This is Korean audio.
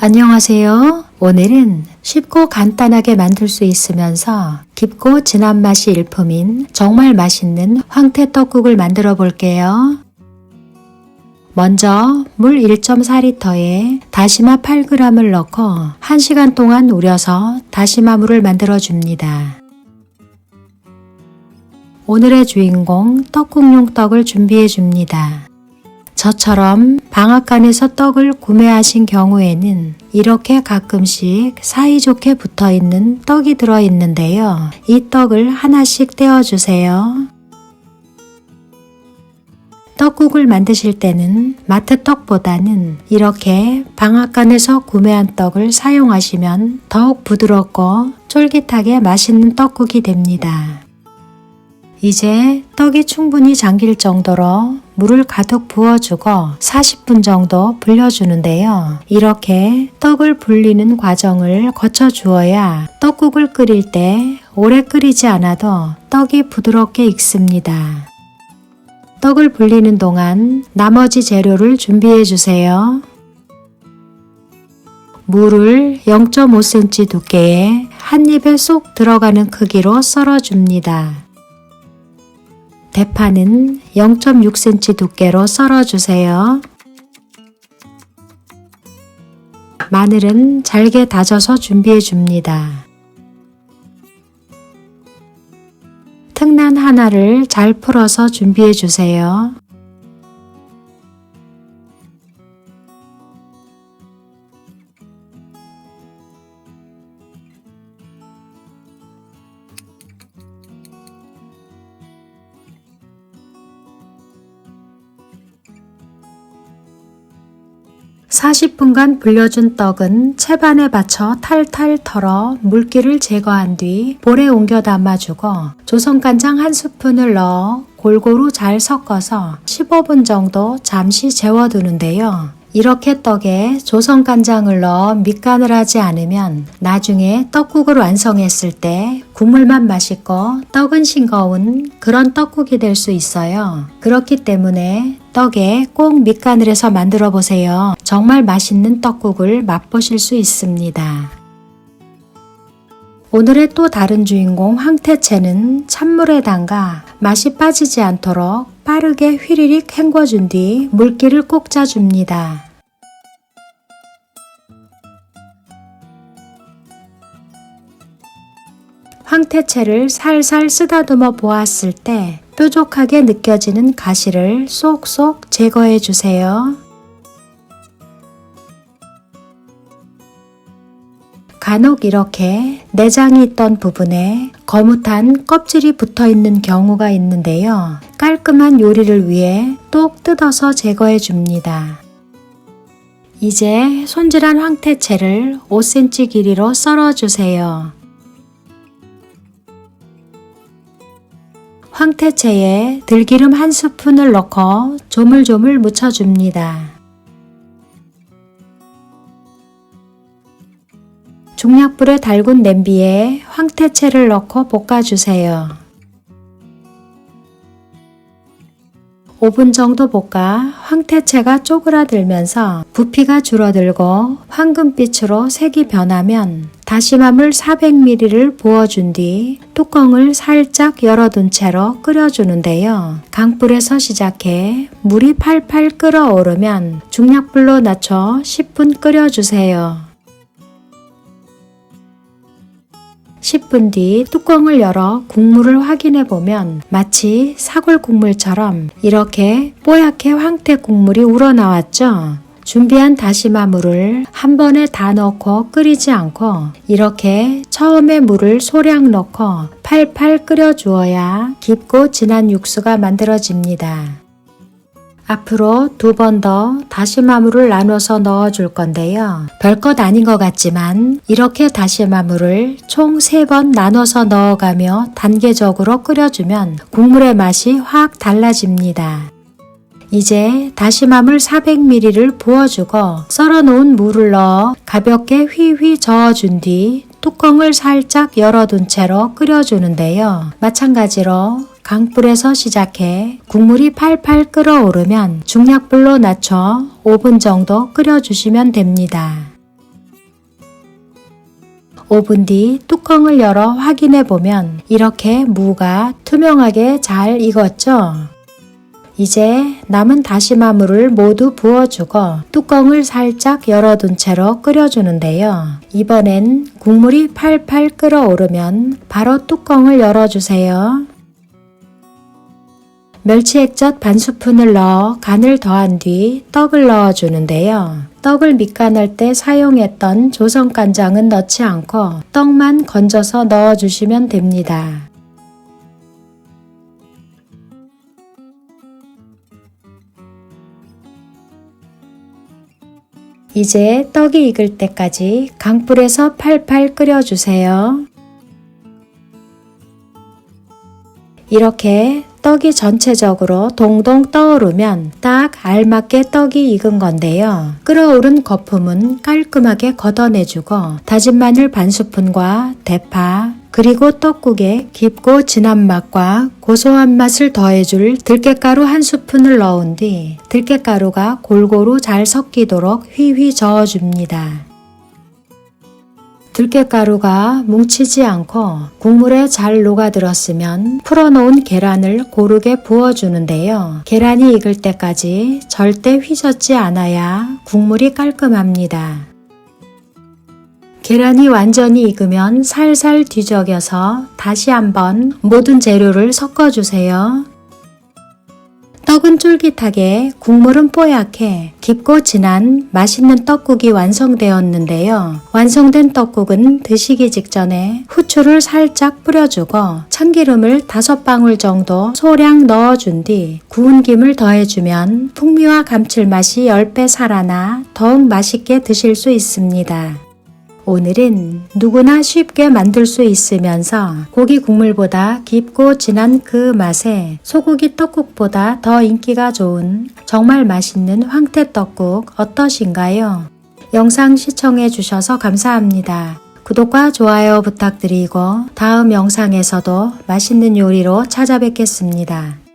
안녕하세요. 오늘은 쉽고 간단하게 만들 수 있으면서 깊고 진한 맛이 일품인 정말 맛있는 황태 떡국을 만들어 볼게요. 먼저 물 1.4리터에 다시마 8g을 넣고 1시간 동안 우려서 다시마물을 만들어 줍니다. 오늘의 주인공 떡국용 떡을 준비해 줍니다. 저처럼 방앗간에서 떡을 구매하신 경우에는 이렇게 가끔씩 사이좋게 붙어있는 떡이 들어있는데요. 이 떡을 하나씩 떼어주세요. 떡국을 만드실 때는 마트 떡보다는 이렇게 방앗간에서 구매한 떡을 사용하시면 더욱 부드럽고 쫄깃하게 맛있는 떡국이 됩니다. 이제 떡이 충분히 잠길 정도로 물을 가득 부어주고 40분 정도 불려주는데요. 이렇게 떡을 불리는 과정을 거쳐 주어야 떡국을 끓일 때 오래 끓이지 않아도 떡이 부드럽게 익습니다. 떡을 불리는 동안 나머지 재료를 준비해 주세요. 물을 0.5cm 두께에 한 입에 쏙 들어가는 크기로 썰어줍니다. 대파는 0.6cm 두께로 썰어주세요. 마늘은 잘게 다져서 준비해 줍니다. 특란 하나를 잘 풀어서 준비해 주세요. (40분간) 불려준 떡은 채반에 받쳐 탈탈 털어 물기를 제거한 뒤 볼에 옮겨 담아주고 조선간장 1스푼을 넣어 골고루 잘 섞어서 15분 정도 잠시 재워두는데요. 이렇게 떡에 조선간장을 넣어 밑간을 하지 않으면 나중에 떡국을 완성했을 때 국물만 맛있고 떡은 싱거운 그런 떡국이 될 수 있어요. 그렇기 때문에 떡에 꼭 밑간을 해서 만들어 보세요. 정말 맛있는 떡국을 맛보실 수 있습니다. 오늘의 또 다른 주인공 황태채는 찬물에 담가 맛이 빠지지 않도록 빠르게 휘리릭 헹궈준 뒤 물기를 꼭 짜줍니다. 황태채를 살살 쓰다듬어 보았을 때 뾰족하게 느껴지는 가시를 쏙쏙 제거해 주세요. 간혹 이렇게 내장이 있던 부분에 거뭇한 껍질이 붙어 있는 경우가 있는데요. 깔끔한 요리를 위해 똑 뜯어서 제거해 줍니다. 이제 손질한 황태채를 5cm 길이로 썰어 주세요. 황태채에 들기름 1스푼을 넣고 조물조물 묻혀줍니다. 중약불에 달군 냄비에 황태채를 넣고 볶아주세요. 5분 정도 볶아 황태채가 쪼그라들면서 부피가 줄어들고 황금빛으로 색이 변하면 다시마물 400ml를 부어준 뒤 뚜껑을 살짝 열어둔 채로 끓여주는데요. 강불에서 시작해 물이 팔팔 끓어오르면 중약불로 낮춰 10분 끓여주세요. 10분 뒤 뚜껑을 열어 국물을 확인해 보면 마치 사골 국물처럼 이렇게 뽀얗게 황태 국물이 우러나왔죠. 준비한 다시마물을 한 번에 다 넣고 끓이지 않고 이렇게 처음에 물을 소량 넣고 팔팔 끓여주어야 깊고 진한 육수가 만들어집니다. 앞으로 2번 더 다시마물을 나눠서 넣어줄 건데요. 별것 아닌 것 같지만 이렇게 다시마물을 총 3번 나눠서 넣어가며 단계적으로 끓여주면 국물의 맛이 확 달라집니다. 이제 다시마물 400ml를 부어주고 썰어놓은 물을 넣어 가볍게 휘휘 저어준 뒤 뚜껑을 살짝 열어둔 채로 끓여주는데요. 마찬가지로 강불에서 시작해 국물이 팔팔 끓어오르면 중약불로 낮춰 5분 정도 끓여주시면 됩니다. 5분 뒤 뚜껑을 열어 확인해 보면 이렇게 무가 투명하게 잘 익었죠? 이제 남은 다시마물을 모두 부어주고 뚜껑을 살짝 열어둔 채로 끓여주는데요. 이번엔 국물이 팔팔 끓어오르면 바로 뚜껑을 열어주세요. 멸치 액젓 반 스푼을 넣어 간을 더한 뒤 떡을 넣어주는데요. 떡을 밑간할 때 사용했던 조선간장은 넣지 않고 떡만 건져서 넣어주시면 됩니다. 이제 떡이 익을 때까지 강불에서 팔팔 끓여주세요. 이렇게 떡이 전체적으로 동동 떠오르면 딱 알맞게 떡이 익은 건데요. 끓어오른 거품은 깔끔하게 걷어내주고 다진 마늘 반 스푼과 대파 그리고 떡국에 깊고 진한 맛과 고소한 맛을 더해줄 들깨가루 한 스푼을 넣은 뒤 들깨가루가 골고루 잘 섞이도록 휘휘 저어줍니다. 들깨가루가 뭉치지 않고 국물에 잘 녹아들었으면 풀어놓은 계란을 고르게 부어주는데요. 계란이 익을 때까지 절대 휘젓지 않아야 국물이 깔끔합니다. 계란이 완전히 익으면 살살 뒤적여서 다시 한번 모든 재료를 섞어주세요. 떡은 쫄깃하게, 국물은 뽀얗게 깊고 진한 맛있는 떡국이 완성되었는데요. 완성된 떡국은 드시기 직전에 후추를 살짝 뿌려주고 참기름을 5방울 정도 소량 넣어준 뒤 구운 김을 더해주면 풍미와 감칠맛이 10배 살아나 더욱 맛있게 드실 수 있습니다. 오늘은 누구나 쉽게 만들 수 있으면서 고기 국물보다 깊고 진한 그 맛에 소고기 떡국보다 더 인기가 좋은 정말 맛있는 황태떡국 어떠신가요? 영상 시청해 주셔서 감사합니다. 구독과 좋아요 부탁드리고 다음 영상에서도 맛있는 요리로 찾아뵙겠습니다.